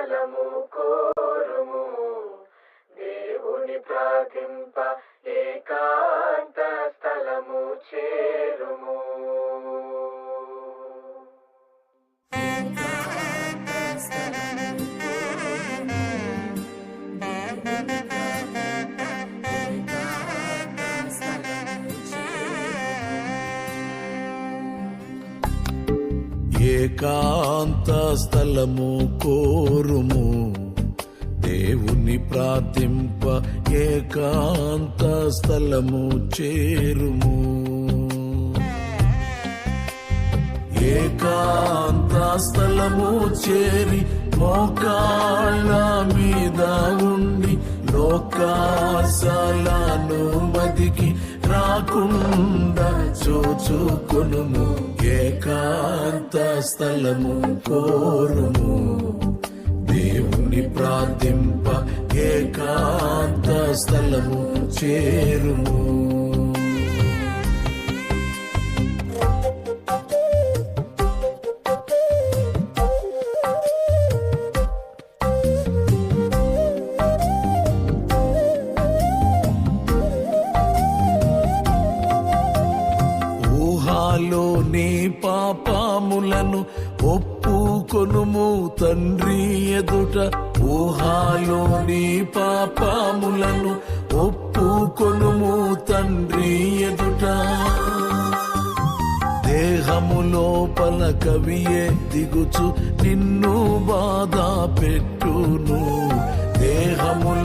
స్థలము కోరుము. దేవుని ప్రార్థింప ఏకాంత స్థలము చేరుము. ఏకాంత స్థలము కోరుము. దేవుని ప్రార్థింప ఏకాంత స్థలము చేరుము. ఏకాంత స్థలము చేరి మోకాళ్ళ మీద ఉండి లోకాశలను మదికి రాకుండా చూచుకొనుము. ఏకాంత స్థలము కోరుము. దేవుని ప్రార్థింప ఏకాంత స్థలము చేరుము. ఊహాలోని పాపములను ఒప్పుకొనుము తండ్రి ఎదుట. ఊహాలోని పాపములను ఒప్పుకొనుము తండ్రి ఎదుట. దేహములో కవియే దిగుచు నిన్ను బాధ పెట్టును. దేహములో